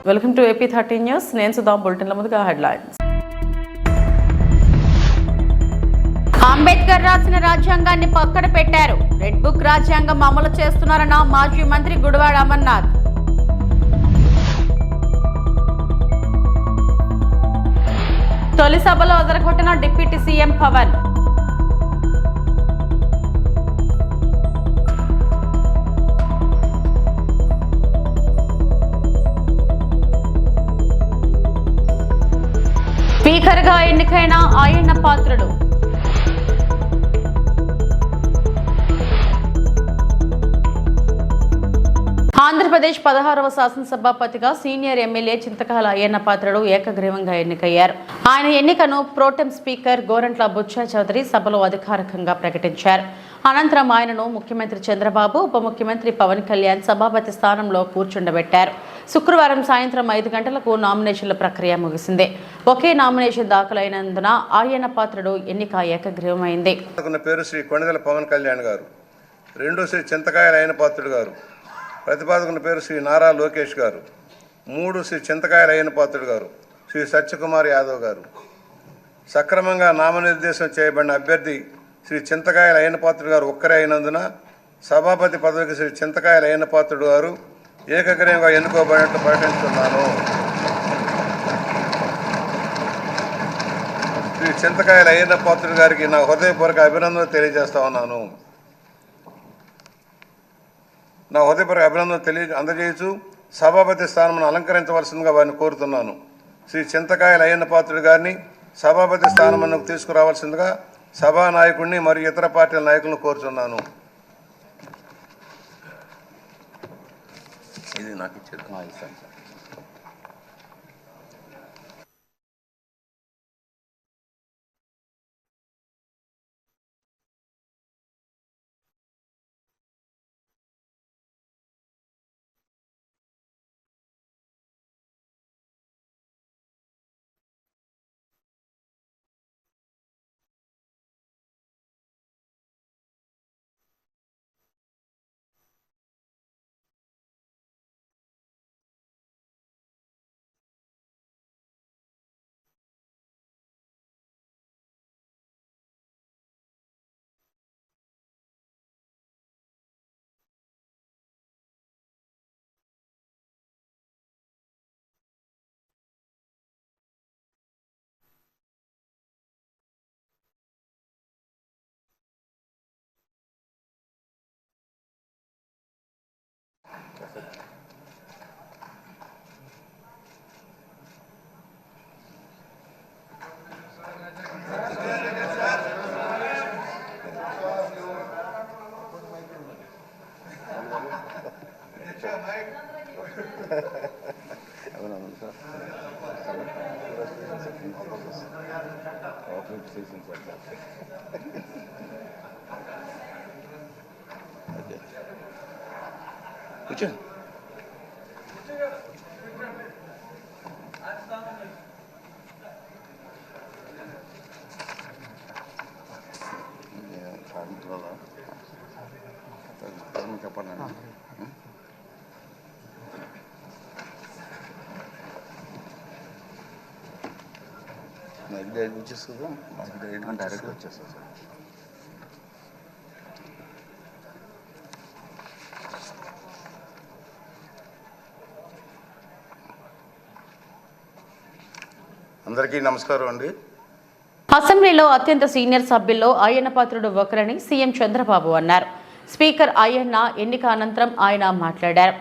Welcome to AP13 news. నేను సుధా. బులెటిన్ల ముందుగా headlines. Ambedkar రాసిన రాజ్యాంగాన్ని పక్కన పెట్టారు. రెడ్ బుక్ రాజ్యాంగం అమలు చేస్తున్నారన్న మాజీ మంత్రి గుడివాడ అమర్నాథ్. తొలి సభలో అదరగొట్టిన డిప్యూటీ సీఎం పవన్. స్పీకర్గా ఎన్నికైన అయ్యన్న పాత్రుడు. ఆంధ్రప్రదేశ్ 16వ శాసనసభాపతిగా సీనియర్ ఎమ్మెల్యే చింతకాయల అయ్యన్న పాత్రుడు ఏకగ్రీవంగా ఎన్నికయ్యారు. ఆయన ఎన్నికను ప్రోటెం స్పీకర్ గోరంట్ల బుచ్చయ్య చౌదరి సభలో అధికారికంగా ప్రకటించారు. అనంతరం ఆయనను ముఖ్యమంత్రి చంద్రబాబు, ఉప ముఖ్యమంత్రి పవన్ కళ్యాణ్ సభాపతి స్థానంలో కూర్చుండబెట్టారు. శుక్రవారం సాయంత్రం 5 గంటలకు నామినేషన్ల ప్రక్రియ ముగిసింది. ఒకే నామినేషన్ దాఖలైనందున అయ్యన్న పాత్రుడు ఎన్నిక ఏకగ్రీవమైంది. పేరు శ్రీ కొణిదెల పవన్ కళ్యాణ్ గారు, రెండో శ్రీ చింతకాయల అయ్యన్న పాత్రుడు గారు, ప్రతిపాదకుని పేరు శ్రీ నారా లోకేష్ గారు, 3 శ్రీ చింతకాయల అయ్యన్న పాత్రుడు గారు, శ్రీ సత్యకుమార్ యాదవ్ గారు. సక్రమంగా నామనిర్దేశం చేయబడిన అభ్యర్థి శ్రీ చింతకాయల అయ్యన్న పాత్రుడు గారు ఒక్కరే అయినందున సభాపతి పదవికి శ్రీ చింతకాయల అయ్యన్న పాత్రుడు గారు ఏకగ్రీవంగా ఎన్నుకోబడినట్లు ప్రకటిస్తున్నాను. శ్రీ చింతకాయల అయ్యన్న పాత్రుడు గారికి నా హృదయపూర్వక అభినందనలు తెలియజేస్తా ఉన్నాను. నా హృదయపూర్వక అభినందనలు అందజేయచ్చు సభాపతి స్థానం అలంకరించవలసిందిగా వారిని కోరుతున్నాను. శ్రీ చింతకాయల అయ్యన్న పాత్రుడు గారిని సభాపతి స్థానం తీసుకురావాల్సిందిగా సభా నాయకుడిని మరియు ఇతర పార్టీల నాయకులను కోరుతున్నాను. ఇది నాకు ఇచ్చేది. చెప్పండి. వచ్చేస్తుందా? డైరెక్ట్ వచ్చేస్తుంది సార్. అందరికీ నమస్కారం అండి. అసెంబ్లీలో అత్యంత సీనియర్ సభ్యుల్లో అయ్యన్న పాత్రుడు ఒకరని సీఎం చంద్రబాబు అన్నారు. స్పీకర్ అయ్యన్న ఎన్నిక అనంతరం ఆయన మాట్లాడారు.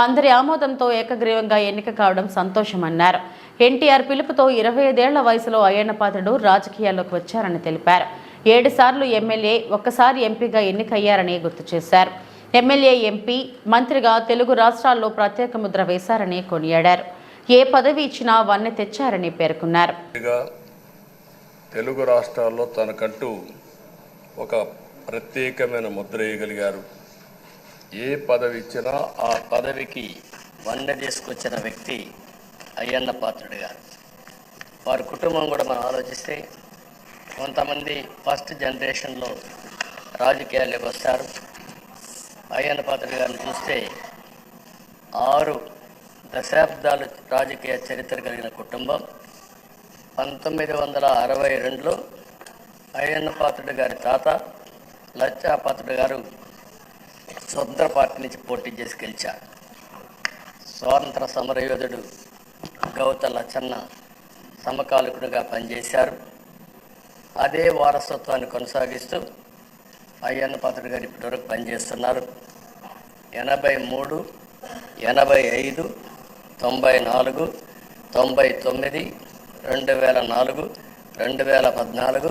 అందరి ఆమోదంతో ఏకగ్రీవంగా ఎన్నిక కావడం సంతోషమన్నారు. ఎన్టీఆర్ పిలుపుతో 25 ఏళ్ల వయసులో అయ్యన్న పాత్రుడు రాజకీయాల్లోకి వచ్చారని తెలిపారు. 7 సార్లు ఎమ్మెల్యే, 1 సారి ఎంపీగా ఎన్నికయ్యారని గుర్తు చేశారు. ఎమ్మెల్యే, ఎంపీ, మంత్రిగా తెలుగు రాష్ట్రాల్లో ప్రత్యేక ముద్ర వేశారని కొనియాడారు. ఏ పదవి ఇచ్చినా వన్నె తెచ్చారని పేర్కొన్నారు. తెలుగు రాష్ట్రాల్లో తనకంటూ ఒక ప్రత్యేకమైన ముద్ర వేయగలిగారు. ఏ పదవి ఇచ్చినా ఆ పదవికి వన్నె తీసుకొచ్చిన వ్యక్తి అయ్యన్న పాత్రుడు గారు. వారి కుటుంబం కూడా మనం ఆలోచిస్తే కొంతమంది ఫస్ట్ జనరేషన్లో రాజకీయాల్లోకి వస్తారు. అయ్యన్న పాత్రుడు గారిని చూస్తే 6 దశాబ్దాలు రాజకీయ చరిత్ర కలిగిన కుటుంబం. 1962లో అయ్యన్న పాత్రుడు గారి తాత లచ్చా పాత్రుడు గారు స్వతంత్ర పార్టీ నుంచి పోటీ చేసి గెలిచారు. స్వాతంత్ర సమరయోధుడు గౌత లచ్చన్న సమకాలికుడిగా పనిచేశారు. అదే వారసత్వాన్ని కొనసాగిస్తూ అయ్యన్న పాత్రుడు గారు ఇప్పటివరకు పనిచేస్తున్నారు. 83, 85, 94, 99, 2004, 2014,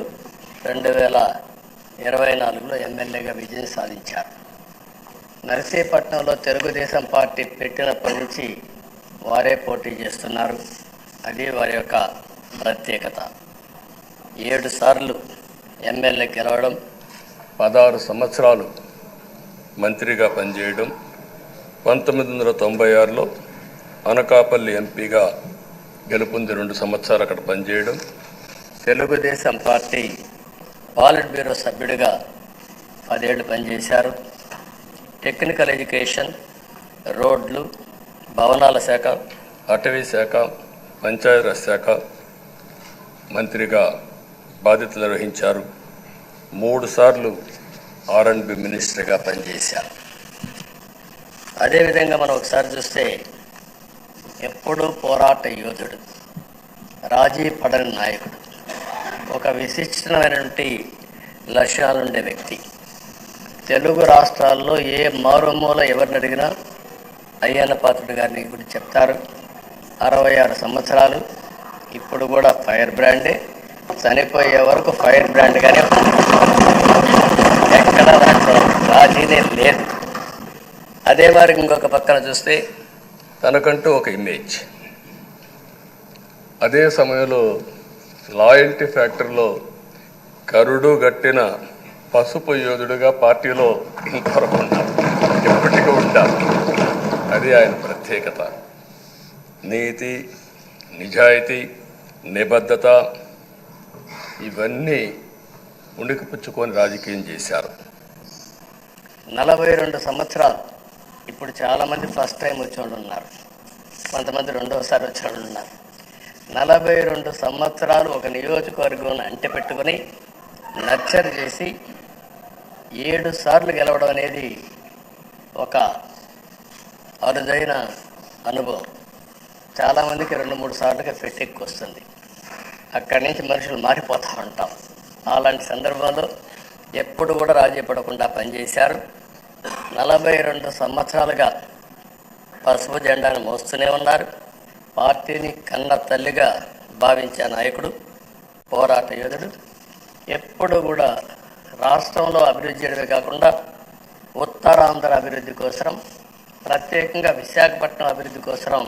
2024లో ఎమ్మెల్యేగా విజయం సాధించారు. నర్సీపట్నంలో తెలుగుదేశం పార్టీ పెట్టినప్పటి నుంచి వారే పోటీ చేస్తున్నారు. అది వారి యొక్క ప్రత్యేకత. 7 సార్లు ఎమ్మెల్యే గెలవడం, 16 సంవత్సరాలు మంత్రిగా పనిచేయడం, 1996లో అనకాపల్లి ఎంపీగా గెలుపొంది 2 సంవత్సరాలు అక్కడ పనిచేయడం, తెలుగుదేశం పార్టీ పాలిట్ బ్యూరో సభ్యుడిగా 10 ఏళ్ళు పనిచేశారు. టెక్నికల్ ఎడ్యుకేషన్, రోడ్లు, భవనాల శాఖ, అటవీ శాఖ, పంచాయతీరాజ్ శాఖ మంత్రిగా బాధ్యతలు నిర్వహించారు. 3 సార్లు R&B మినిస్టర్గా పనిచేశారు. అదేవిధంగా మనం ఒకసారి చూస్తే ఎప్పుడూ పోరాట యోధుడు, రాజీ పడని నాయకుడు, ఒక విశిష్టమైనటువంటి లక్ష్యాలుండే వ్యక్తి. తెలుగు రాష్ట్రాల్లో ఏ మారుమూల ఎవరిని అడిగినా అయ్యన్న పాత్రుడు గారిని గురించి చెప్తారు. 66 సంవత్సరాలు, ఇప్పుడు కూడా ఫైర్ బ్రాండే, చనిపోయే వరకు ఫైర్ బ్రాండ్గానే ఎక్కడ దాంట్లో రాజీనే లేదు. అదే వారికి ఇంకొక పక్కన చూస్తే తనకంటూ ఒక ఇమేజ్. అదే సమయంలో లాయల్టీ ఫ్యాక్టరీలో కరుడు గట్టిన పసుపు యోధుడుగా పార్టీలో ఇంతవరకు ఉన్నారు, ఎప్పటికీ ఉంటారు. అది ఆయన ప్రత్యేకత. నీతి, నిజాయితీ, నిబద్ధత ఇవన్నీ ఉణికిపుచ్చుకొని రాజకీయం చేశారు. 42 సంవత్సరాలు. ఇప్పుడు చాలామంది ఫస్ట్ టైం వచ్చేవాళ్ళు ఉన్నారు, కొంతమంది రెండవసారి వచ్చేవాళ్ళు ఉన్నారు. 42 సంవత్సరాలు ఒక నియోజకవర్గం అంటెపెట్టుకొని నర్చర్ చేసి 7 సార్లు గెలవడం అనేది ఒక అరుదైన అనుభవం. చాలామందికి 2-3 సార్లుగా ఫెట్టెక్కి వస్తుంది. అక్కడి నుంచి మనుషులు మారిపోతూ ఉంటాం. అలాంటి సందర్భంలో ఎప్పుడు కూడా రాజీ పడకుండా పనిచేశారు. 42 సంవత్సరాలుగా పసుపు జెండాను మోస్తూనే ఉన్నారు. పార్టీని కన్న తల్లిగా భావించే నాయకుడు, పోరాట యోధుడు. ఎప్పుడు కూడా రాష్ట్రంలో అభివృద్ధి చేయడమే కాకుండా ఉత్తరాంధ్ర అభివృద్ధి కోసం, ప్రత్యేకంగా విశాఖపట్నం అభివృద్ధి కోసం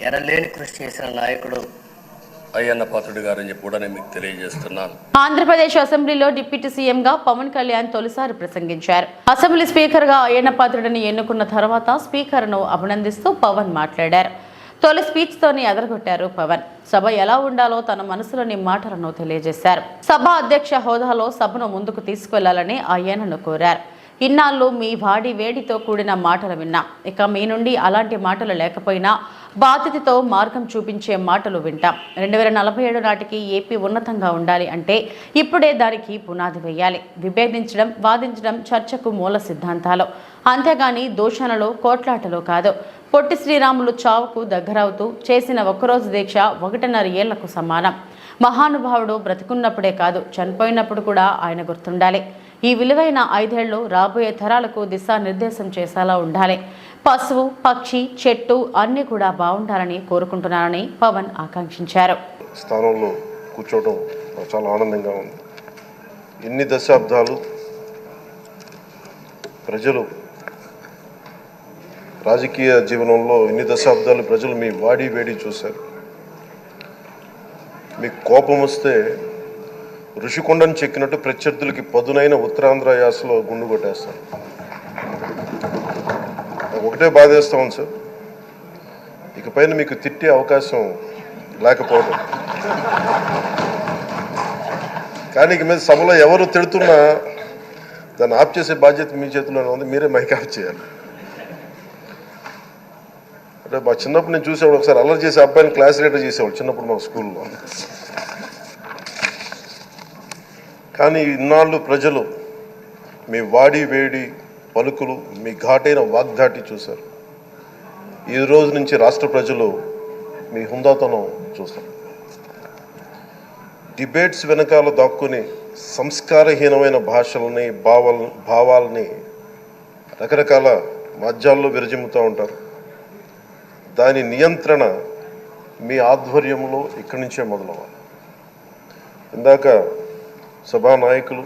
ఎనలేని కృషి చేసిన నాయకుడు అయ్యన్న పాత్రుడు గారని చెప్పి కూడా నేను మీకు తెలియజేస్తున్నాను. ఆంధ్రప్రదేశ్ అసెంబ్లీలో డిప్యూటీ సీఎంగా పవన్ కళ్యాణ్ తొలిసారి ప్రసంగించారు. అసెంబ్లీ స్పీకర్గా అయ్యన్న పాత్రుడిని ఎన్నుకున్న తర్వాత స్పీకర్ను అభినందిస్తూ పవన్ మాట్లాడారు. తొలి స్పీచ్తోనే అదరగొట్టారు పవన్. సభ ఎలా ఉండాలో తన మనసులోని మాటలను తెలియజేశారు. సభ అధ్యక్ష హోదాలో సభను ముందుకు తీసుకువెళ్లాలని అయ్యన్నను కోరారు. ఇన్నాళ్ళు మీ వాడి వేడితో కూడిన మాటలు విన్నాం. ఇక మీ నుండి అలాంటి మాటలు లేకపోయినా బాధ్యతతో మార్గం చూపించే మాటలు వింటాం. 2047 నాటికి ఏపీ ఉన్నతంగా ఉండాలి అంటే ఇప్పుడే దానికి పునాది వేయాలి. విభేదించడం, వాదించడం చర్చకు మూల సిద్ధాంతాలు, అంతేగాని దూషణలు, కోట్లాటలు కాదు. పొట్టి శ్రీరాములు చావుకు దగ్గరవుతూ చేసిన ఒక్కరోజు దీక్ష 1.5 ఏళ్లకు సమానం. మహానుభావుడు బ్రతికున్నప్పుడే కాదు, చనిపోయినప్పుడు కూడా ఆయన గుర్తుండాలి. ఈ విలువైన 5 ఏళ్లు రాబోయే తరాలకు దిశానిర్దేశం చేసేలా ఉండాలి. పశువు, పక్షి, చెట్టు అన్నీ కూడా బాగుండాలని కోరుకుంటున్నానని పవన్ ఆకాంక్షించారు. స్థానంలో కూర్చోవడం చాలా ఆనందంగా ఉంది. ఎన్ని దశాబ్దాలు ప్రజలు రాజకీయ జీవనంలో ఎన్ని దశాబ్దాలు ప్రజలు మీ వాడి వేడి చూశారు. మీకు కోపం వస్తే ఋషికొండను చెక్కినట్టు ప్రత్యర్థులకి పదునైన ఉత్తరాంధ్ర యాసలో గుండు కొట్టేస్తారు. నాకు ఒకటే బాధేస్తా ఉంది సార్, ఇకపైన మీకు తిట్టే అవకాశం లేకపోవడం. కానీ ఇక మీద సభలో ఎవరు తిడుతున్నా దాన్ని ఆఫ్ చేసే బాధ్యత మీ చేతిలోనే ఉంది. మీరే మైక్ ఆఫ్ చేయాలి. అంటే మా చిన్నప్పుడు నేను చూసేవాడు, ఒకసారి అల్లరి చేసే అబ్బాయిని క్లాస్ లీడర్ చేసేవాడు చిన్నప్పుడు మా స్కూల్లో. కానీ ఇన్నాళ్ళు ప్రజలు మీ వాడి వేడి పలుకులు, మీ ఘాటైన వాగ్దాటి చూశారు. ఈ రోజు నుంచి రాష్ట్ర ప్రజలు మీ హుందాతనం చూస్తారు. డిబేట్స్ వెనకాల దాక్కుని సంస్కారహీనమైన భాషల్ని భావాల్ని రకరకాల మాధ్యాల్లో విరజిమ్ముతూ ఉంటారు. దాని నియంత్రణ మీ ఆధ్వర్యంలో ఇక్కడి నుంచే మొదలవ్వాలి. ఇందాక సభానాయకులు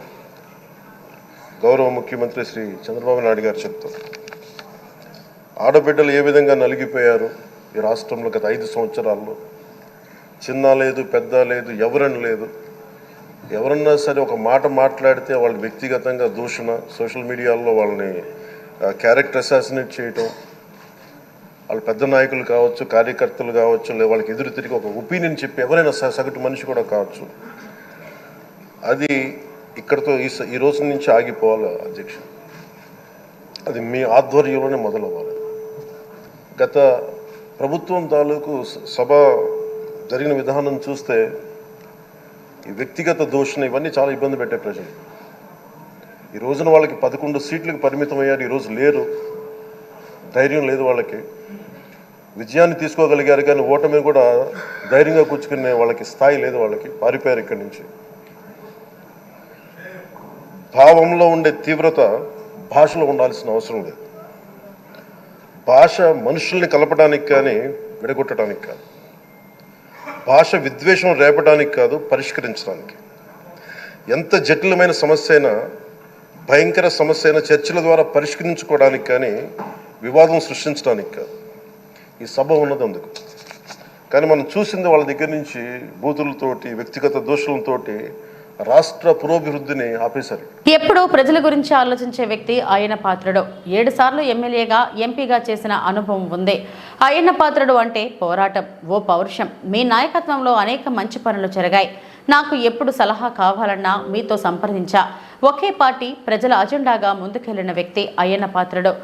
గౌరవ ముఖ్యమంత్రి శ్రీ చంద్రబాబు నాయుడు గారు చెప్తారు, ఆడబిడ్డలు ఏ విధంగా నలిగిపోయారు ఈ రాష్ట్రంలో గత 5 సంవత్సరాల్లో. చిన్న లేదు, పెద్ద లేదు, ఎవరని లేదు. ఎవరన్నా సరే ఒక మాట మాట్లాడితే వాళ్ళు వ్యక్తిగతంగా దూషణ, సోషల్ మీడియాలో వాళ్ళని క్యారెక్టర్ అసాసినేట్ చేయటం, వాళ్ళు పెద్ద నాయకులు కావచ్చు, కార్యకర్తలు కావచ్చు, లేదా వాళ్ళకి ఎదురు తిరిగి ఒక ఒపీనియన్ చెప్పి ఎవరైనా సగటు మనిషి కూడా కావచ్చు, అది ఇక్కడతో ఈ రోజు నుంచి ఆగిపోవాలి అధ్యక్ష. అది మీ ఆధ్వర్యంలోనే మొదలవ్వాలి. గత ప్రభుత్వం తాలూకు సభ జరిగిన విధానం చూస్తే ఈ వ్యక్తిగత దూషణ ఇవన్నీ చాలా ఇబ్బంది పెట్టే ప్రజలు. ఈ రోజున వాళ్ళకి 11 సీట్లకు పరిమితం అయ్యారు, ఈరోజు లేరు, ధైర్యం లేదు వాళ్ళకి. విజయాన్ని తీసుకోగలిగారు కానీ ఓటమి కూడా ధైర్యంగా కూర్చుకునే వాళ్ళకి స్థాయి లేదు, వాళ్ళకి పారిపోయారు ఇక్కడి నుంచి. భావంలో ఉండే తీవ్రత భాషలో ఉండాల్సిన అవసరం లేదు. భాష మనుషుల్ని కలపడానికి కానీ విడగొట్టడానికి కాదు. భాష విద్వేషం రేపడానికి కాదు, పరిష్కరించడానికి. ఎంత జటిలమైన సమస్య అయినా, భయంకర సమస్య అయినా చర్చల ద్వారా పరిష్కరించుకోవడానికి కానీ వివాదం సృష్టించడానికి కాదు. ఈ సభ ఉన్నది అందుకు. కానీ మనం చూసింది వాళ్ళ దగ్గర నుంచి బూతులతోటి, వ్యక్తిగత దోషులతోటి రాష్ట్ర పురోభివృద్ధిని ఆపేశారు. ఎప్పుడూ ప్రజల గురించి ఆలోచించే వ్యక్తి అయ్యన్న పాత్రుడు. 7 సార్లు ఎమ్మెల్యేగా, ఎంపీగా చేసిన అనుభవం ఉంది. అయ్యన్న పాత్రుడు అంటే పోరాటం, ఓ పౌరుషం. మీ నాయకత్వంలో అనేక మంచి పనులు జరిగాయి. నాకు ఎప్పుడు సలహా కావాలన్నా మీతో సంప్రదించా. ఒకే పార్టీ, ప్రజల అజెండాగా ముందుకెళ్లిన వ్యక్తి అయ్యన్న పాత్రుడు.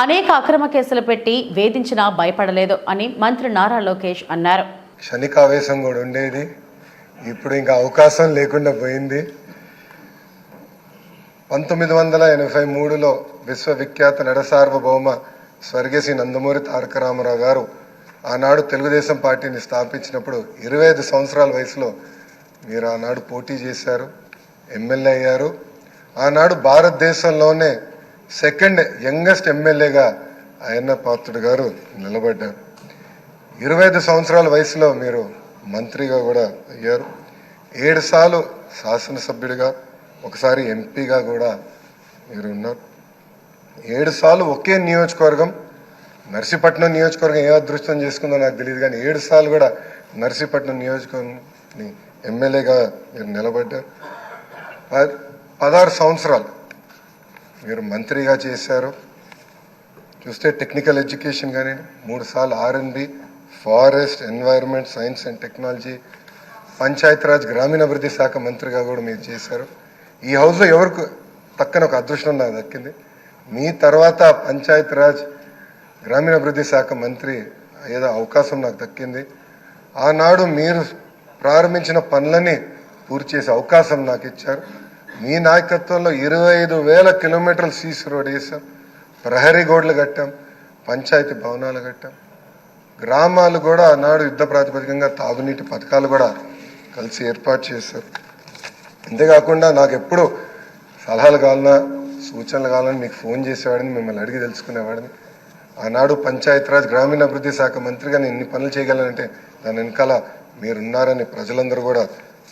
అనేక అక్రమ కేసులు పెట్టి వేధించినా భయపడలేదు అని మంత్రి నారా లోకేష్ అన్నారు. క్షణికావేశం కూడా ఉండేది, ఇప్పుడు ఇంకా అవకాశం లేకుండా పోయింది. 1983లో విశ్వవిఖ్యాత నడసార్వభౌమ స్వర్గీయ నందమూరి తారక రామారావు గారు ఆనాడు తెలుగుదేశం పార్టీని స్థాపించినప్పుడు 25 సంవత్సరాల వయసులో మీరు ఆనాడు పోటీ చేశారు, ఎమ్మెల్యే అయ్యారు. ఆనాడు భారతదేశంలోనే సెకండ్ యంగెస్ట్ ఎమ్మెల్యేగా అయ్యన్న పాత్రుడు గారు నిలబడ్డారు. 25 సంవత్సరాల వయసులో మీరు మంత్రిగా కూడా అయ్యారు. 7 సార్లు శాసనసభ్యుడిగా, ఒకసారి ఎంపీగా కూడా మీరు ఉన్నారు. 7 సార్లు ఒకే నియోజకవర్గం, నర్సీపట్నం నియోజకవర్గం ఏ అదృష్టం చేసుకుందో నాకు తెలియదు, కానీ 7 సార్లు కూడా నర్సీపట్నం నియోజకవర్గం ఎమ్మెల్యేగా మీరు నిలబడ్డారు. 16 సంవత్సరాలు మీరు మంత్రిగా చేశారు. చూస్తే టెక్నికల్ ఎడ్యుకేషన్ కానీ 3 సార్లు R&B, forest, environment, science and technology, Panchayati Raj గ్రామీణాభివృద్ధి శాఖ మంత్రిగా కూడా మీరు చేశారు. ఈ హౌస్లో ఎవరికి తక్కన ఒక అదృష్టం నాకు దక్కింది. మీ తర్వాత పంచాయతీరాజ్ గ్రామీణాభివృద్ధి శాఖ మంత్రి ఏదో అవకాశం నాకు దక్కింది. ఆనాడు మీరు ప్రారంభించిన పనులని పూర్తి చేసే అవకాశం నాకు ఇచ్చారు. మీ నాయకత్వంలో 25,000 కిలోమీటర్లు సీసీ రోడ్ వేసాం, ప్రహరీ గోడలు కట్టాం, పంచాయతీ భవనాలు కట్టాం. గ్రామాలు కూడా ఆనాడు యుద్ధ ప్రాతిపదికంగా తాగునీటి పథకాలు కూడా కలిసి ఏర్పాటు చేశారు. అంతేకాకుండా నాకు ఎప్పుడు సలహాలు కావాలన్నా, సూచనలు కావాలని మీకు ఫోన్ చేసేవాడిని, మిమ్మల్ని అడిగి తెలుసుకునేవాడిని. ఆనాడు పంచాయతీరాజ్ గ్రామీణాభివృద్ధి శాఖ మంత్రిగా నేను ఇన్ని పనులు చేయగలనంటే దాని వెనకాల మీరున్నారని ప్రజలందరూ కూడా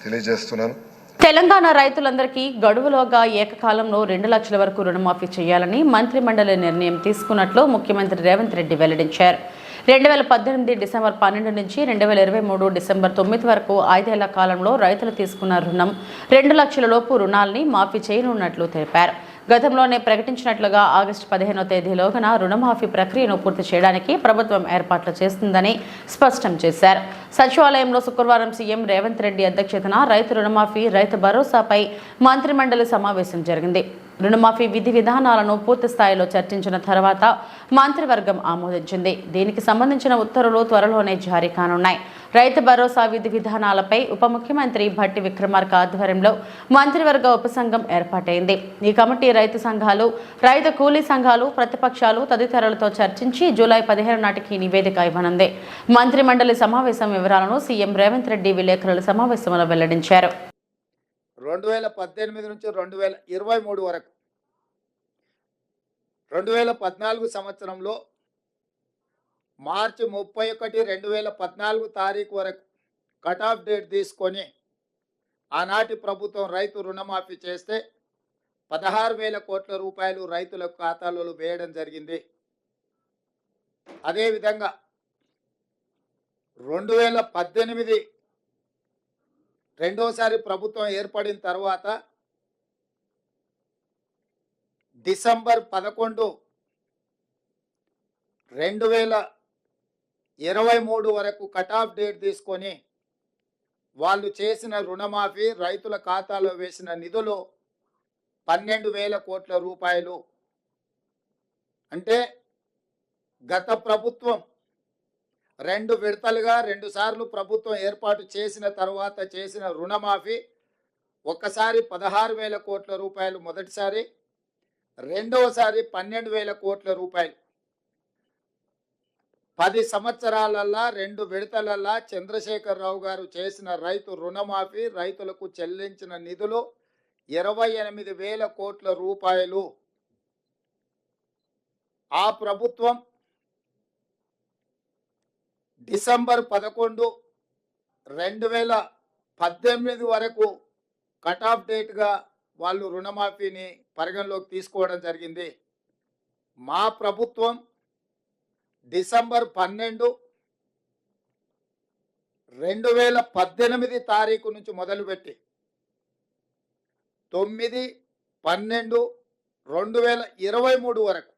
తెలియజేస్తున్నాను. తెలంగాణ రైతులందరికీ గడువులోగా ఏకకాలంలో 2 లక్షల వరకు రుణమాఫీ చేయాలని మంత్రిమండలి నిర్ణయం తీసుకున్నట్లు ముఖ్యమంత్రి రేవంత్ రెడ్డి వెల్లడించారు. 2018 డిసెంబర్ 12 నుంచి 2023 డిసెంబర్ 9 వరకు 5 ఏళ్ల కాలంలో రైతులు తీసుకున్న రుణం 2 లక్షల లోపు రుణాల్ని మాఫీ చేయనున్నట్లు తెలిపారు. గతంలోనే ప్రకటించినట్లుగా ఆగస్టు 15వ తేదీలోగా రుణమాఫీ ప్రక్రియను పూర్తి చేయడానికి ప్రభుత్వం ఏర్పాట్లు చేస్తుందని స్పష్టం చేశారు. సచివాలయంలో శుక్రవారం సీఎం రేవంత్ రెడ్డి అధ్యక్షతన రైతు రుణమాఫీ, రైతు భరోసాపై మంత్రిమండలి సమావేశం జరిగింది. రుణమాఫీ విధి విధానాలను పూర్తి స్థాయిలో చర్చించిన తర్వాత మంత్రివర్గం ఆమోదించింది. దీనికి సంబంధించిన ఉత్తర్వులు త్వరలోనే జారీ కానున్నాయి. రైతు భరోసా విధి విధానాలపై ఉప ముఖ్యమంత్రి భట్టి విక్రమార్క ఆధ్వర్యంలో మంత్రివర్గ ఉపసంఘం ఏర్పాటైంది. ఈ కమిటీ రైతు సంఘాలు, రైతు కూలీ సంఘాలు, ప్రతిపక్షాలు తదితరులతో చర్చించి జూలై 15 నాటికి నివేదిక ఇవ్వనుంది. మంత్రిమండలి సమావేశం వివరాలను సీఎం రేవంత్ రెడ్డి విలేకరుల సమావేశంలో వెల్లడించారు. 2018 నుంచి 2023 వరకు 2014 సంవత్సరంలో మార్చి 31, 2014 తారీఖు వరకు కట్ ఆఫ్ డేట్ తీసుకొని ఆనాటి ప్రభుత్వం రైతు రుణమాఫీ చేస్తే 16,000 కోట్ల రూపాయలు రైతుల ఖాతాలలో వేయడం జరిగింది. అదేవిధంగా 2018 రెండోసారి ప్రభుత్వం ఏర్పడిన తర్వాత డిసెంబర్ 11, 2023 వరకు కట్ ఆఫ్ డేట్ తీసుకొని వాళ్ళు చేసిన రుణమాఫీ రైతుల ఖాతాలో వేసిన నిధులు 12,000 కోట్ల రూపాయలు. అంటే గత ప్రభుత్వం 2 విడతలుగా 2 సార్లు ప్రభుత్వం ఏర్పాటు చేసిన తర్వాత చేసిన రుణమాఫీ ఒక్కసారి 16,000 కోట్ల రూపాయలు మొదటిసారి, రెండవసారి 12,000 కోట్ల రూపాయలు. 10 సంవత్సరాలల్లా 2 విడతలల్లా చంద్రశేఖరరావు గారు చేసిన రైతు రుణమాఫీ రైతులకు చెల్లించిన నిధులు 28,000 కోట్ల రూపాయలు. ఆ ప్రభుత్వం డిసెంబర్ 11, 2018 వరకు కట్ ఆఫ్ డేట్గా వాళ్ళు రుణమాఫీని పరిగణలోకి తీసుకోవడం జరిగింది. మా ప్రభుత్వం డిసెంబర్ 12, 2018 తారీఖు నుంచి మొదలుపెట్టి 9, 12, 2023 వరకు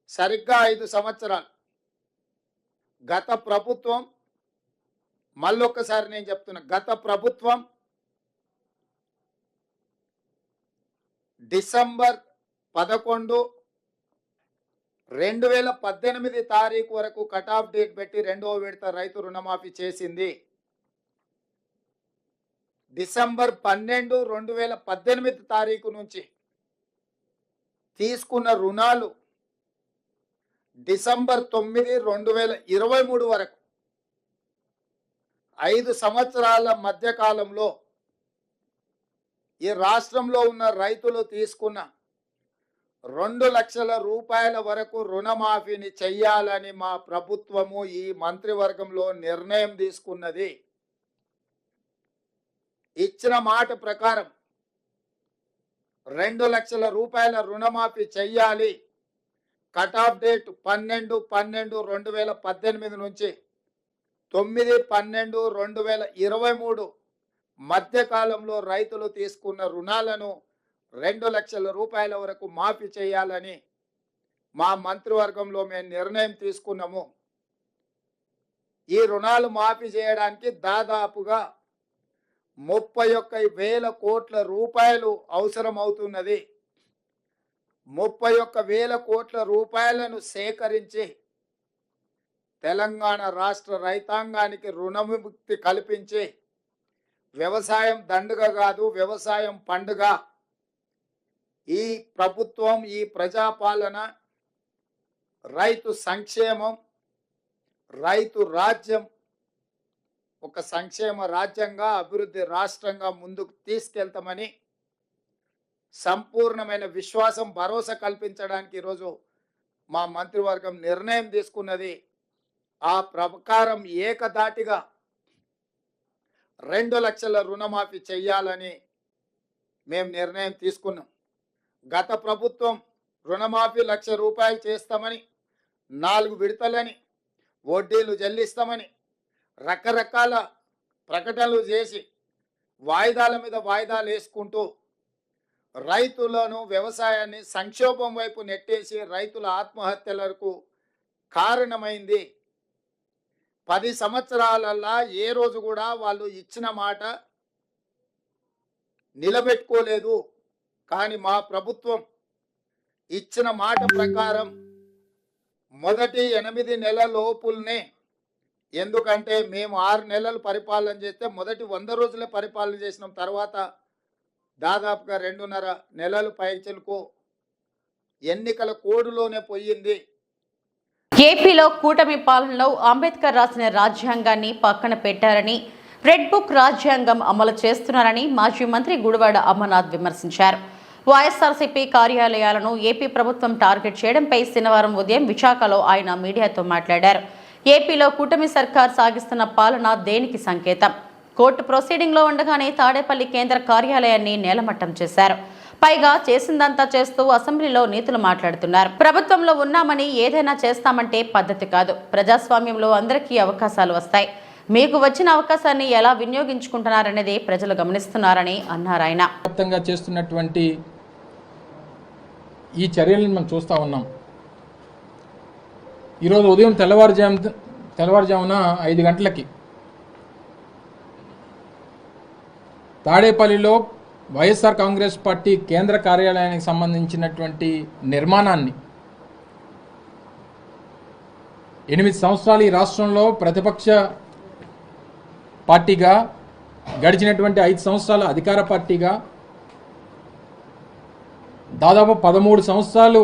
సరిగ్గా 5 సంవత్సరాలు గత ప్రభుత్వం, మళ్ళొక్కసారి నేను చెప్తున్నా, గత ప్రభుత్వం డిసెంబర్ 11, 2018 తారీఖు వరకు కట్ ఆఫ్ డేట్ పెట్టి రెండవ విడత రైతు రుణమాఫీ చేసింది. డిసెంబర్ 12, 2018 తారీఖు నుంచి తీసుకున్న రుణాలు డిసెంబర్ 9, 2023 వరకు 5 సంవత్సరాల మధ్యకాలంలో ఈ రాష్ట్రంలో ఉన్న రైతులు తీసుకున్న 2 లక్షల రూపాయల వరకు రుణమాఫీని చెయ్యాలని మా ప్రభుత్వము ఈ మంత్రివర్గంలో నిర్ణయం తీసుకున్నది. ఇచ్చిన మాట ప్రకారం 2 లక్షల రూపాయల రుణమాఫీ చెయ్యాలి. కట్ ఆఫ్ డేట్ 12/12/2018 నుంచి 9/12/2023 మధ్యకాలంలో రైతులు తీసుకున్న రుణాలను 2 లక్షల రూపాయల వరకు మాఫీ చేయాలని మా మంత్రివర్గంలో మేము నిర్ణయం తీసుకున్నాము. ఈ రుణాలు మాఫీ చేయడానికి దాదాపుగా 31,000 కోట్ల రూపాయలు అవసరం అవుతున్నది. 31,000 కోట్ల రూపాయలను సేకరించి తెలంగాణ రాష్ట్ర రైతాంగానికి రుణముక్తి కల్పించి వ్యవసాయం దండుగ కాదు, వ్యవసాయం పండుగ. ఈ ప్రభుత్వం, ఈ ప్రజాపాలన రైతు సంక్షేమం, రైతు రాజ్యం ఒక సంక్షేమ రాజ్యంగా, అభివృద్ధి రాష్ట్రంగా ముందుకు తీసుకెళ్తామని సంపూర్ణమైన విశ్వాసం, భరోసా కల్పించడానికి ఈరోజు మా మంత్రివర్గం నిర్ణయం తీసుకున్నది. ఆ ప్రకారం ఏకధాటిగా 2 లక్షల రుణమాఫీ చెయ్యాలని మేము నిర్ణయం తీసుకున్నాం. గత ప్రభుత్వం రుణమాఫీ 1,00,000 రూపాయలు చేస్తామని, 4 విడతలని, వడ్డీలు చెల్లిస్తామని రకరకాల ప్రకటనలు చేసి వాయిదాల మీద వాయిదాలు వేసుకుంటూ రైతులను, వ్యవసాయాన్ని సంక్షోభం వైపు నెట్టేసి రైతుల ఆత్మహత్యలకు కారణమైంది. 10 సంవత్సరాలల్లా ఏ రోజు కూడా వాళ్ళు ఇచ్చిన మాట నిలబెట్టుకోలేదు. కానీ మా ప్రభుత్వం ఇచ్చిన మాట ప్రకారం మొదటి 8 నెలల లోపుల్నే, ఎందుకంటే మేము 6 నెలలు పరిపాలన చేస్తే మొదటి 100 రోజులే పరిపాలన చేసినాం. తర్వాత దాదాపుగా 2.5 నెలలు పైచలకు ఎన్నికల కోడ్లోనే పోయింది. ఏపీలో కూటమి పాలనలో అంబేద్కర్ రాసిన రాజ్యాంగాన్ని పక్కన పెట్టారని, రెడ్ బుక్ రాజ్యాంగం అమలు చేస్తున్నారని మాజీ మంత్రి గుడివాడ అమర్నాథ్ విమర్శించారు. వైఎస్ఆర్సీపీ కార్యాలయాలను ఏపీ ప్రభుత్వం టార్గెట్ చేయడంపై శనివారం ఉదయం విశాఖలో ఆయన మీడియాతో మాట్లాడారు. ఏపీలో కూటమి సర్కార్ సాగిస్తున్న పాలన దేనికి సంకేతం? కోర్టు ప్రొసీడింగ్లో ఉండగానే తాడేపల్లి కేంద్ర కార్యాలయాన్ని నేలమట్టం చేశారు. పైగా చేసిందంతా చేస్తూ అసెంబ్లీలో నీతులు మాట్లాడుతున్నారు. ప్రభుత్వంలో ఉన్నామని ఏదైనా చేస్తామంటే పద్ధతి కాదు. ప్రజాస్వామ్యంలో అందరికీ అవకాశాలు వస్తాయి. మీకు వచ్చిన అవకాశాన్ని ఎలా వినియోగించుకుంటున్నారనేది ప్రజలు గమనిస్తున్నారని అన్నారు. ఆయన వ్యాప్తంగా చేస్తున్నటువంటి ఈ చర్యలను మనం చూస్తూ ఉన్నాం. ఈరోజు ఉదయం తెల్లవారుజామున 5 గంటలకి తాడేపల్లిలో వైఎస్ఆర్ కాంగ్రెస్ పార్టీ కేంద్ర కార్యాలయానికి సంబంధించినటువంటి నిర్మాణాన్ని 8 సంవత్సరాలు ఈ రాష్ట్రంలో ప్రతిపక్ష పార్టీగా, గడిచినటువంటి 5 సంవత్సరాల అధికార పార్టీగా, దాదాపు 13 సంవత్సరాలు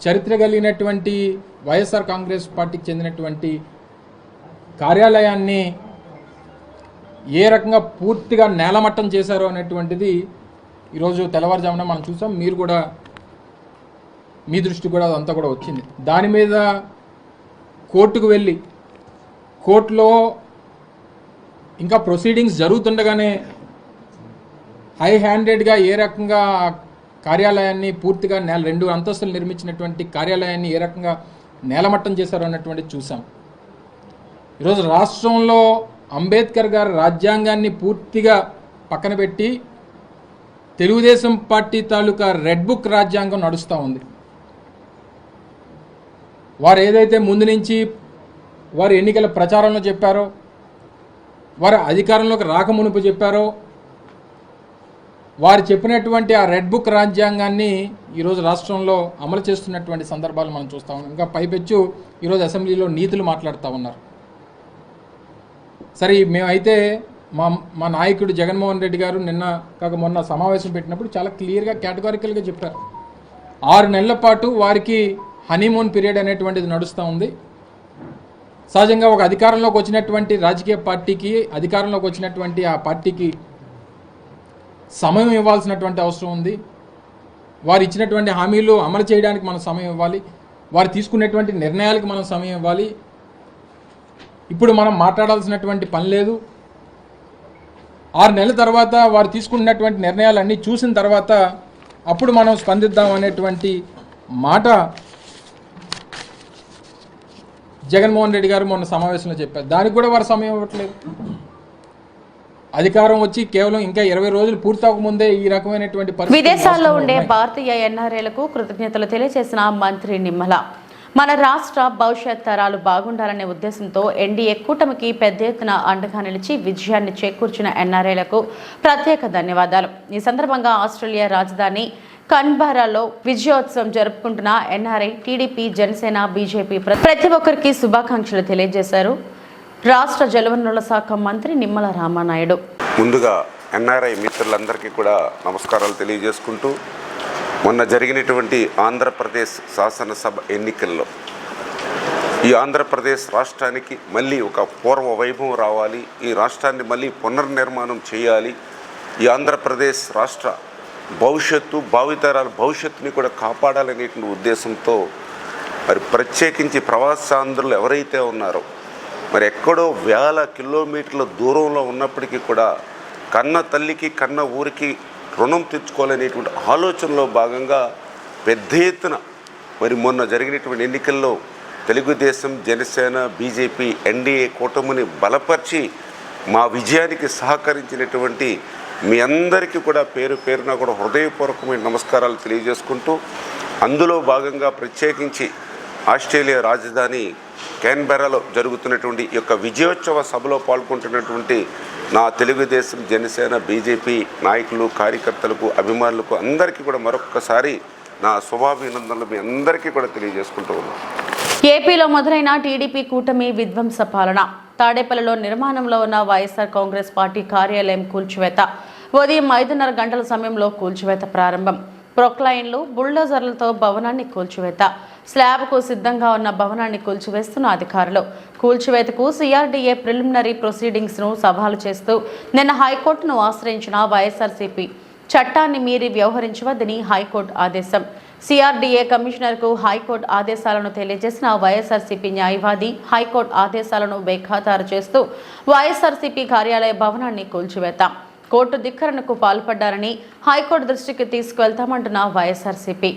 చరిత్ర కలిగినటువంటి వైఎస్ఆర్ కాంగ్రెస్ పార్టీకి చెందినటువంటి కార్యాలయాన్ని ఏ రకంగా పూర్తిగా నేలమట్టం చేశారో అనేటువంటిది ఈరోజు తెల్లవారుజామున మనం చూసాం. మీరు కూడా మీ దృష్టి కూడా అదంతా కూడా వచ్చింది. దాని మీద కోర్టుకు వెళ్ళి కోర్టులో ఇంకా ప్రొసీడింగ్స్ జరుగుతుండగానే హై హ్యాండెడ్గా ఏ రకంగా కార్యాలయాన్ని పూర్తిగా 2 అంతస్తులు నిర్మించినటువంటి కార్యాలయాన్ని ఏ రకంగా నేలమట్టం చేశారు అన్నటువంటిది చూసాం. ఈరోజు రాష్ట్రంలో అంబేద్కర్ గారి రాజ్యాంగాన్ని పూర్తిగా పక్కన పెట్టి తెలుగుదేశం పార్టీ తాలూకా రెడ్ బుక్ రాజ్యాంగం నడుస్తూ ఉంది. వారు ఏదైతే ముందు నుంచి వారు ఎన్నికల ప్రచారంలో చెప్పారో, వారు అధికారంలోకి రాకమునుపు చెప్పారో, వారు చెప్పినటువంటి ఆ రెడ్ బుక్ రాజ్యాంగాన్ని ఈరోజు రాష్ట్రంలో అమలు చేస్తున్నటువంటి సందర్భాలు మనం చూస్తూ ఉన్నాం. ఇంకా పైపెచ్చు ఈరోజు అసెంబ్లీలో నీతులు మాట్లాడుతూ ఉన్నారు. సరే, మేమైతే మా నాయకుడు జగన్మోహన్ రెడ్డి గారు మొన్న సమావేశం పెట్టినప్పుడు చాలా క్లియర్గా కేటగారికల్గా చెప్పారు. 6 నెలల పాటు వారికి హనీమూన్ పీరియడ్ అనేటువంటిది నడుస్తూ ఉంది. సహజంగా ఒక అధికారంలోకి వచ్చినటువంటి రాజకీయ పార్టీకి, అధికారంలోకి వచ్చినటువంటి ఆ పార్టీకి సమయం ఇవ్వాల్సినటువంటి అవసరం ఉంది. వారు ఇచ్చినటువంటి హామీలు అమలు చేయడానికి మనం సమయం ఇవ్వాలి. వారు తీసుకునేటువంటి నిర్ణయాలకు మనం సమయం ఇవ్వాలి. ఇప్పుడు మనం మాట్లాడాల్సినటువంటి పని లేదు. 6 నెలల తర్వాత వారు తీసుకున్నటువంటి నిర్ణయాలన్నీ చూసిన తర్వాత అప్పుడు మనం స్పందిద్దాం అనేటువంటి మాట జగన్మోహన్ రెడ్డి గారు మొన్న సమావేశంలో చెప్పారు. దానికి కూడా వారు సమయం ఇవ్వట్లేదు. అధికారం వచ్చి కేవలం ఇంకా 20 రోజులు పూర్తవకముందే ఈ రకమైనటువంటి విదేశాల్లో ఉండే భారతీయ ఎన్ఆర్ఐలకు కృతజ్ఞతలు తెలియజేసిన మంత్రి నిమ్మల, మన రాష్ట్ర భవిష్యత్ తరాలు బాగుండాలనే ఉద్దేశంతో ఎన్డీఏ కూటమికి పెద్ద ఎత్తున అండగా నిలిచి విజయాన్ని చేకూర్చిన ఎన్ఆర్ఐలకు ప్రత్యేక ధన్యవాదాలు. ఈ సందర్భంగా ఆస్ట్రేలియా రాజధాని కన్బరాలో విజయోత్సవం జరుపుకుంటున్న ఎన్ఆర్ఐ, టీడీపీ, జనసేన, బీజేపీ ప్రతి ఒక్కరికి శుభాకాంక్షలు తెలియజేశారు రాష్ట్ర జలవనరుల శాఖ మంత్రి నిమ్మల రామానాయుడు. ముందుగా ఎన్ఆర్ఐ మిత్రులందరికీ కూడా నమస్కారాలు తెలియజేసుకుంటూ, మొన్న జరిగినటువంటి ఆంధ్రప్రదేశ్ శాసనసభ ఎన్నికల్లో ఈ ఆంధ్రప్రదేశ్ రాష్ట్రానికి మళ్ళీ ఒక పూర్వ వైభవం రావాలి, ఈ రాష్ట్రాన్ని మళ్ళీ పునర్నిర్మాణం చేయాలి, ఈ ఆంధ్రప్రదేశ్ రాష్ట్ర భవిష్యత్తు, భావితరాల భవిష్యత్తుని కూడా కాపాడాలనేటువంటి ఉద్దేశంతో మరి ప్రత్యేకించి ప్రవాసాంధ్రులు ఎవరైతే ఉన్నారో, మరి ఎక్కడో వేల కిలోమీటర్ల దూరంలో ఉన్నప్పటికీ కూడా కన్న తల్లికి కన్న ఊరికి రుణం తెచ్చుకోవాలనేటువంటి ఆలోచనలో భాగంగా పెద్ద ఎత్తున మరి మొన్న జరిగినటువంటి ఎన్నికల్లో తెలుగుదేశం, జనసేన, బీజేపీ, ఎన్డీఏ కూటమిని బలపరిచి మా విజయానికి సహకరించినటువంటి మీ అందరికీ కూడా పేరు పేరున కూడా హృదయపూర్వకమైన నమస్కారాలు తెలియజేసుకుంటూ, అందులో భాగంగా ప్రత్యేకించి ఆస్ట్రేలియా రాజధాని క్యాన్బెరాలో జరుగుతున్నటువంటి ఈ యొక్క విజయోత్సవ సభలో పాల్గొంటున్నటువంటి నా తెలుగుదేశం, జనసేన, బీజేపీ నాయకులు, కార్యకర్తలకు, అభిమానులకు అందరికీ కూడా మరొక్కసారి నా శుభాభినందనలు మీ అందరికీ కూడా తెలియజేసుకుంటూ ఉన్నాను. ఏపీలో మొదలైన టీడీపీ కూటమి విధ్వంస పాలన. తాడేపల్లిలో నిర్మాణంలో ఉన్న వైఎస్ఆర్ కాంగ్రెస్ పార్టీ కార్యాలయం కూల్చివేత. ఉదయం 5:30 గంటల సమయంలో కూల్చివేత ప్రారంభం. ప్రొక్లైన్లు, బుల్డోజర్లతో భవనాన్ని కూల్చివేత. స్లాబ్కు సిద్ధంగా ఉన్న భవనాన్ని కూల్చివేస్తున్న అధికారులు. కూల్చివేతకు సిఆర్డీఏ ప్రిలిమినరీ ప్రొసీడింగ్స్ను సవాలు చేస్తూ నిన్న హైకోర్టును ఆశ్రయించిన వైఎస్ఆర్సీపీ చట్టాన్ని మీరి వ్యవహరించవద్దని హైకోర్టు ఆదేశం. సిఆర్డీఏ కమిషనర్కు హైకోర్టు ఆదేశాలను తెలియజేసిన వైఎస్ఆర్సీపీ న్యాయవాది హైకోర్టు ఆదేశాలను బేఖాతారు చేస్తూ వైఎస్ఆర్సీపీ కార్యాలయ భవనాన్ని కూల్చివేత. కోర్టు ధిక్కరణకు పాల్పడ్డారని హైకోర్టు దృష్టికి తీసుకువెళ్తామంటున్న వైఎస్ఆర్సీపీ.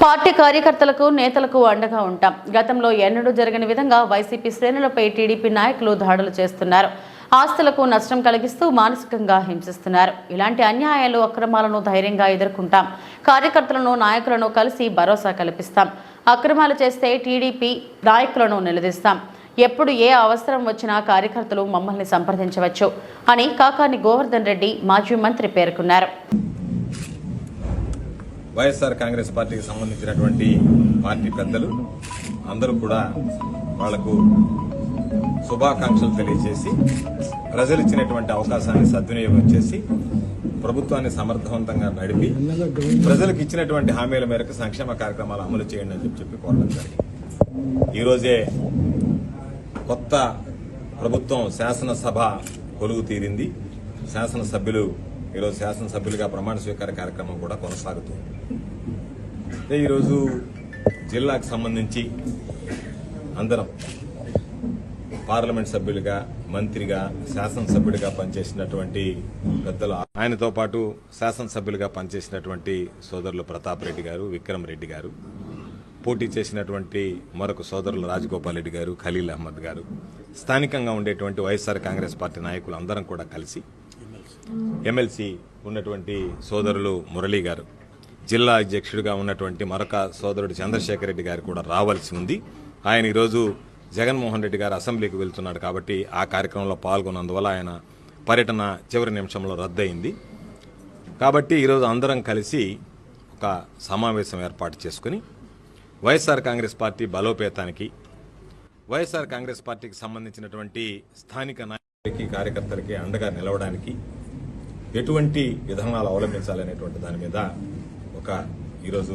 పార్టీ కార్యకర్తలకు, నేతలకు అండగా ఉంటాం. గతంలో ఎన్నడూ జరగని విధంగా వైసీపీ శ్రేణులపై టీడీపీ నాయకులు దాడులు చేస్తున్నారు. ఆస్తులకు నష్టం కలిగిస్తూ మానసికంగా హింసిస్తున్నారు. ఇలాంటి అన్యాయాలు, అక్రమాలను ధైర్యంగా ఎదుర్కొంటాం. కార్యకర్తలను, నాయకులను కలిసి భరోసా కల్పిస్తాం. అక్రమాలు చేస్తే టీడీపీ నాయకులను నిలదీస్తాం. ఎప్పుడు ఏ అవసరం వచ్చినా కార్యకర్తలు మమ్మల్ని సంప్రదించవచ్చు అని కాకాని గోవర్ధన్ రెడ్డి మాజీ మంత్రి పేర్కొన్నారు. వైఎస్ఆర్ కాంగ్రెస్ పార్టీకి సంబంధించినటువంటి పార్టీ పెద్దలు అందరూ కూడా వాళ్లకు శుభాకాంక్షలు తెలియజేసి ప్రజలు ఇచ్చినటువంటి అవకాశాన్ని సద్వినియోగం చేసి ప్రభుత్వాన్ని సమర్థవంతంగా నడిపి ప్రజలకు ఇచ్చినటువంటి హామీల మేరకు సంక్షేమ కార్యక్రమాలు అమలు చేయండి అని చెప్పి కోరడం జరిగింది. ఈరోజే కొత్త ప్రభుత్వం శాసనసభ కొలువు తీరింది. శాసనసభ్యులు ఈరోజు శాసనసభ్యులుగా ప్రమాణ స్వీకార కార్యక్రమం కూడా కొనసాగుతుంది. ఈరోజు జిల్లాకు సంబంధించి అందరం పార్లమెంట్ సభ్యులుగా, మంత్రిగా, శాసనసభ్యుడిగా పనిచేసినటువంటి పెద్దలు, ఆయనతో పాటు శాసనసభ్యులుగా పనిచేసినటువంటి సోదరులు ప్రతాప్ రెడ్డి గారు, విక్రమ్ రెడ్డి గారు, పోటీ చేసినటువంటి మరొక సోదరులు రాజగోపాల్ రెడ్డి గారు, ఖలీల్ అహ్మద్ గారు, స్థానికంగా ఉండేటువంటి వైఎస్ఆర్ కాంగ్రెస్ పార్టీ నాయకులు అందరం కూడా కలిసి ఎమ్మెల్సీ ఉన్నటువంటి సోదరులు మురళీ గారు, జిల్లా అధ్యక్షుడిగా ఉన్నటువంటి మరొక సోదరుడు చంద్రశేఖర్ రెడ్డి గారు కూడా రావాల్సి ఉంది. ఆయన ఈరోజు జగన్మోహన్ రెడ్డి గారు అసెంబ్లీకి వెళ్తున్నాడు కాబట్టి ఆ కార్యక్రమంలో పాల్గొన్నందువల్ల ఆయన పర్యటన చివరి నిమిషంలో రద్దయింది. కాబట్టి ఈరోజు అందరం కలిసి ఒక సమావేశం ఏర్పాటు చేసుకుని వైఎస్ఆర్ కాంగ్రెస్ పార్టీ బలోపేతానికి, వైఎస్ఆర్ కాంగ్రెస్ పార్టీకి సంబంధించినటువంటి స్థానిక నాయకులకి, కార్యకర్తలకి అండగా నిలవడానికి ఎటువంటి విధానాలు అవలంబించాలనేటువంటి దాని మీద ఈరోజు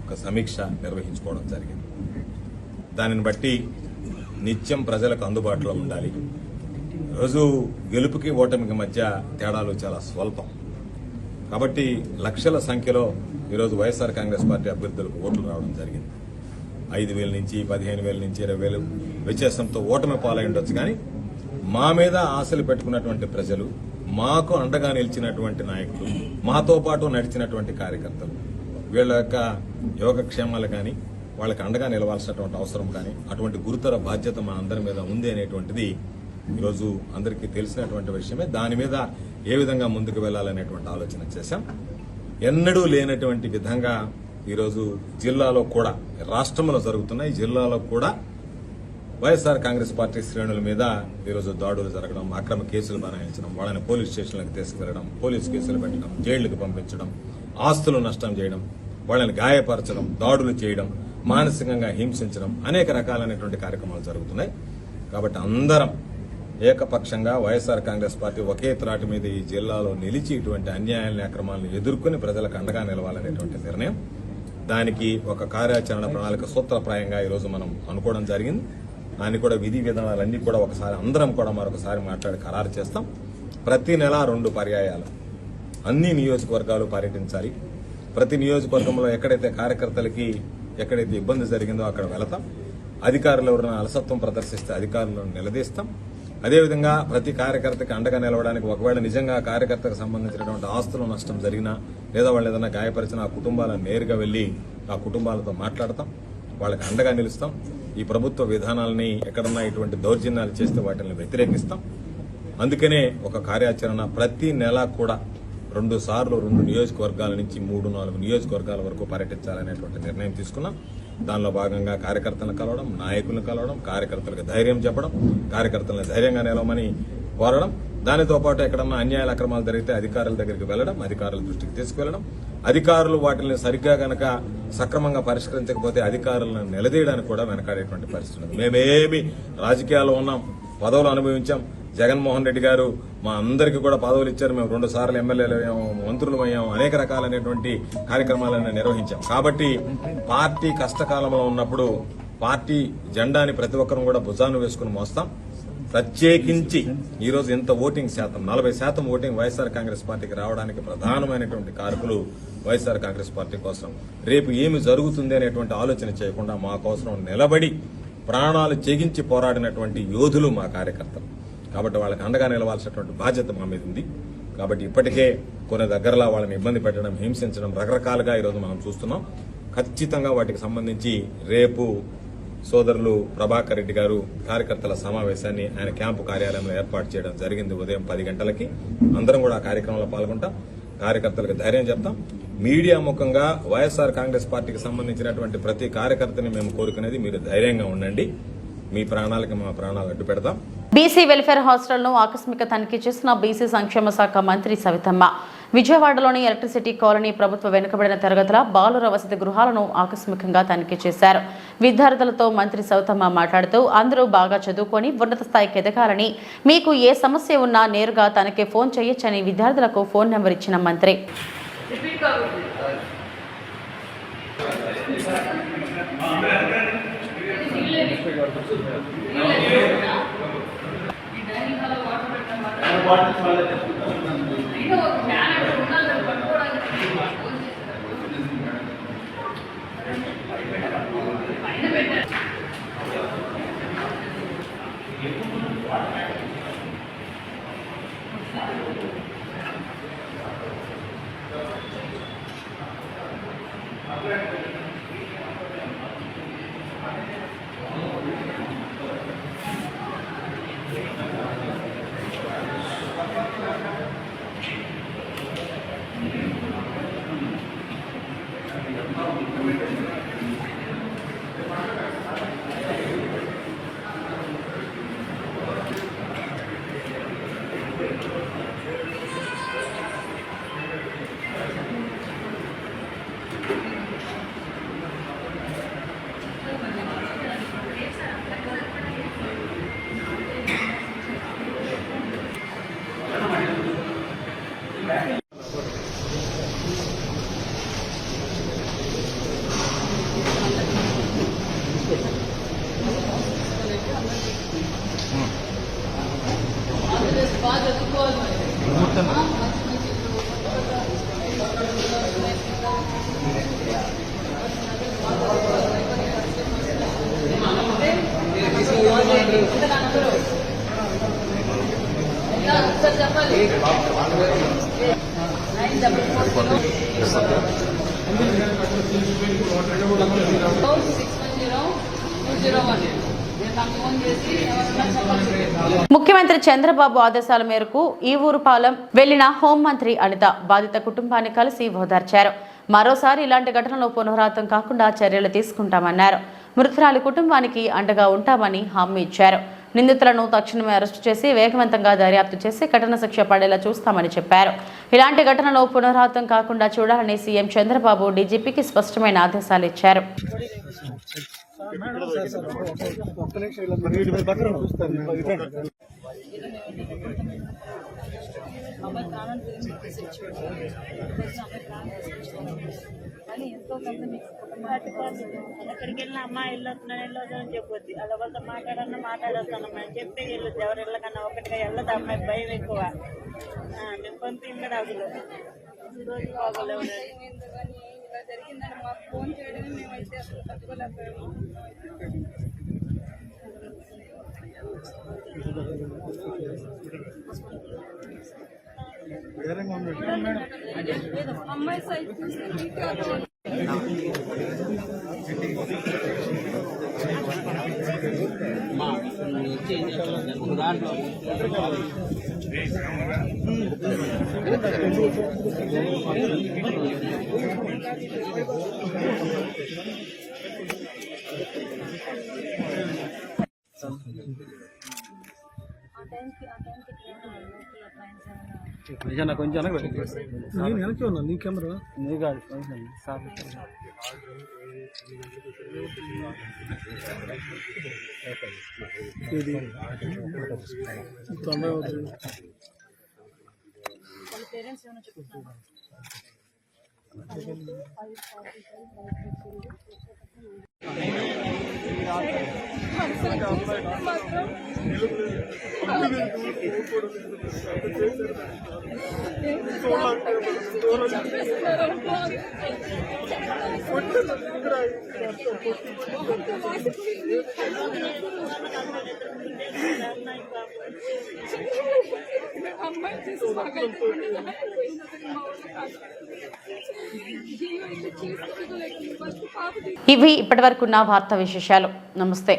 ఒక సమీక్ష నిర్వహించుకోవడం జరిగింది. దానిని బట్టి నిత్యం ప్రజలకు అందుబాటులో ఉండాలి. రోజు గెలుపుకి ఓటమికి మధ్య తేడాలు చాలా స్వల్పం. కాబట్టి లక్షల సంఖ్యలో ఈరోజు వైఎస్ఆర్ కాంగ్రెస్ పార్టీ అభ్యర్థులకు ఓట్లు రావడం జరిగింది. 5,000 నుంచి 15,000 నుంచి 20,000 వ్యత్యాసంతో ఓటమి పాలై ఉండొచ్చు. కానీ మా మీద ఆశలు పెట్టుకున్నటువంటి ప్రజలు, మాకు అండగా నిలిచినటువంటి నాయకులు, మాతో పాటు నడిచినటువంటి కార్యకర్తలు, వీళ్ళ యొక్క యోగక్షేమాలు కానీ, వాళ్ళకి అండగా నిలవాల్సినటువంటి అవసరం కానీ, అటువంటి గురుతర బాధ్యత మా అందరి మీద ఉంది అనేటువంటిది ఈరోజు అందరికీ తెలిసినటువంటి విషయమే. దాని మీద ఏ విధంగా ముందుకు వెళ్లాలనేటువంటి ఆలోచన చేశాం. ఎన్నడూ లేనటువంటి విధంగా ఈరోజు జిల్లాలో కూడా, రాష్ట్రంలో జరుగుతున్నాయి, జిల్లాలో కూడా వైఎస్ఆర్ కాంగ్రెస్ పార్టీ శ్రేణుల మీద ఈరోజు దాడులు జరగడం, అక్రమ కేసులు బనాయించడం, వాళ్ళని పోలీస్ స్టేషన్లకు తీసుకువెళ్లడం, పోలీసు కేసులు పెట్టడం, జైళ్లకు పంపించడం, ఆస్తులు నష్టం చేయడం, వాళ్ళని గాయపరచడం, దాడులు చేయడం, మానసికంగా హింసించడం, అనేక రకాలైనటువంటి కార్యక్రమాలు జరుగుతున్నాయి. కాబట్టి అందరం ఏకపక్షంగా వైఎస్ఆర్ కాంగ్రెస్ పార్టీ ఒకే త్రాటి మీద ఈ జిల్లాలో నిలిచి ఇటువంటి అన్యాయాలని అక్రమాలను ఎదుర్కొని ప్రజలకు అండగా నిలవాలనేటువంటి నిర్ణయం, దానికి ఒక కార్యాచరణ ప్రణాళిక సూత్రప్రాయంగా ఈరోజు మనం అనుకోవడం జరిగింది. దాన్ని కూడా విధి విధానాలన్నీ కూడా ఒకసారి అందరం కూడా మరొకసారి మాట్లాడి ఖరారు చేస్తాం. ప్రతి నెల 2 పర్యాయాలు అన్ని నియోజకవర్గాలు పర్యటించాలి. ప్రతి నియోజకవర్గంలో ఎక్కడైతే కార్యకర్తలకి ఎక్కడైతే ఇబ్బంది జరిగిందో అక్కడ వెళతాం. అధికారులు ఎవరైనా అలసత్వం ప్రదర్శిస్తే అధికారులను నిలదీస్తాం. అదేవిధంగా ప్రతి కార్యకర్తకి అండగా నిలవడానికి ఒకవేళ నిజంగా కార్యకర్తకు సంబంధించినటువంటి ఆస్తుల నష్టం జరిగినా లేదా వాళ్ళు ఏదైనా గాయపరిచినా ఆ కుటుంబాలను నేరుగా వెళ్లి ఆ కుటుంబాలతో మాట్లాడతాం, వాళ్ళకి అండగా నిలుస్తాం. ఈ ప్రభుత్వ విధానాలని ఎక్కడన్నా ఇటువంటి దౌర్జన్యాలు చేస్తే వాటిని వ్యతిరేకిస్తాం. అందుకనే ఒక కార్యాచరణ ప్రతి నెల కూడా 2 సార్లు 2 నియోజకవర్గాల నుంచి 3-4 నియోజకవర్గాల వరకు పర్యటించాలనేటువంటి నిర్ణయం తీసుకున్నాం. దానిలో భాగంగా కార్యకర్తలను కలవడం, నాయకులను కలవడం, కార్యకర్తలకు ధైర్యం చెప్పడం, కార్యకర్తలను ధైర్యంగా నిలవమని కోరడం, దానితో పాటు ఎక్కడన్నా అన్యాయాల అక్రమాలు జరిగితే అధికారుల దగ్గరికి వెళ్లడం, అధికారుల దృష్టికి తీసుకువెళ్లడం, అధికారులు వాటిని సరిగ్గా గనక సక్రమంగా పరిష్కరించకపోతే అధికారులను నిలదీయడానికి కూడా వెనకాడేటువంటి పరిస్థితి ఉంది. మేమేమి రాజకీయాల్లో ఉన్నాం, పదవులు అనుభవించాం. జగన్మోహన్ రెడ్డి గారు మా అందరికీ కూడా పదవులు ఇచ్చారు. మేము 2 సార్లు ఎమ్మెల్యేలు అయ్యాము, మంత్రులు అయ్యాము, అనేక రకాలైనటువంటి కార్యక్రమాలను నిర్వహించాం. కాబట్టి పార్టీ కష్టకాలంలో ఉన్నప్పుడు పార్టీ జెండాని ప్రతి ఒక్కరూ కూడా భుజాన్ని వేసుకుని మోస్తాం. ప్రత్యేకించి ఈరోజు ఎంత ఓటింగ్ శాతం, 40% ఓటింగ్ వైఎస్ఆర్ కాంగ్రెస్ పార్టీకి రావడానికి ప్రధానమైనటువంటి కారకులు వైఎస్ఆర్ కాంగ్రెస్ పార్టీ కోసం. రేపు ఏమి జరుగుతుంది అనేటువంటి ఆలోచన చేయకుండా మా కోసం నిలబడి ప్రాణాలు చెగించి పోరాడినటువంటి యోధులు మా కార్యకర్తలు. కాబట్టి వాళ్ళకి అండగా నిలవాల్సినటువంటి బాధ్యత మా మీద ఉంది. కాబట్టి ఇప్పటికే కొన్ని దగ్గరలో వాళ్ళని ఇబ్బంది పెట్టడం, హింసించడం రకరకాలుగా ఈరోజు మనం చూస్తున్నాం. ఖచ్చితంగా వాటికి సంబంధించి రేపు సోదరులు ప్రభాకర్ రెడ్డి గారు కార్యకర్తల సమావేశాన్ని ఆయన క్యాంపు కార్యాలయంలో ఏర్పాటు చేయడం జరిగింది. ఉదయం 10 గంటలకి అందరం కూడా ఆ కార్యక్రమంలో పాల్గొంటాం. కార్యకర్తలకు ధైర్యం చెప్తాం. మీడియా ముఖంగా వైఎస్ఆర్ కాంగ్రెస్ పార్టీకి సంబంధించినటువంటి ప్రతి కార్యకర్తని మేము కోరుకునేది మీరు ధైర్యంగా ఉండండి, మీ ప్రాణాలకి మా ప్రాణాలు అడ్డు పెడతాం. బీసీ వెల్ఫేర్ హాస్టల్ను ఆకస్మిక తనిఖీ చేసిన బీసీ సంక్షేమ శాఖ మంత్రి సవితమ్మ. విజయవాడలోని ఎలక్ట్రిసిటీ కాలనీ ప్రభుత్వ వెనుకబడిన తరగతుల బాలుర వసతి గృహాలను ఆకస్మికంగా తనిఖీ చేశారు. విద్యార్థులతో మంత్రి సవితమ్మ మాట్లాడుతూ అందరూ బాగా చదువుకొని ఉన్నత స్థాయికి ఎదగాలని, మీకు ఏ సమస్య ఉన్నా నేరుగా తనకే ఫోన్ చేయొచ్చని విద్యార్థులకు ఫోన్ నెంబర్ ఇచ్చిన మంత్రి ముఖ్యమంత్రి చంద్రబాబు ఆదేశాల మేరకు ఈ ఊరుపాలెం వెళ్లిన హోంమంత్రి అనిత బాధిత కుటుంబాన్ని కలిసి ఓదార్చారు. మరోసారి ఇలాంటి ఘటనలు పునరావృతం కాకుండా చర్యలు తీసుకుంటామన్నారు. మృతురాలి కుటుంబానికి అండగా ఉంటామని హామీ ఇచ్చారు. నిందితులను తక్షణమే అరెస్టు చేసి వేగవంతంగా దర్యాప్తు చేసి కఠిన శిక్ష పడేలా చూస్తామని చెప్పారు. ఇలాంటి ఘటనలు పునరావృతం కాకుండా చూడాలని సీఎం చంద్రబాబు డీజీపీకి స్పష్టమైన ఆదేశాలు ఇచ్చారు. అని ఎంతో మంది ఎక్కడికి వెళ్ళిన అమ్మ వెళ్ళొద్దు అని చెప్పొద్ది అలా వాళ్ళతో మాట్లాడొస్తానమ్మా చెప్తే వెళ్ళొద్దు ఎవరు వెళ్ళకన్నా ఒకటిగా వెళ్ళదు అమ్మాయి భయం ఎక్కువ మేము పంపించడు అసలు రోజు బాగోలేవు జరిగిందని మాకు ఫోన్ చేయడమే మేమైతే అసలు తట్టుకోలేకపోయాము. అమ్మాయి సైడ్ చూస్తే కొంచెం నేను వెనక్కి ఉన్నా నీ కెమెరా నీ కాదు ఇది 90 అవుతుంది. వాళ్ళ పేరెంట్స్ ఏమైనా చెప్తున్నారు ఇవి ఇప్పటివరకున్న వార్తా విశేషాలు. నమస్తే.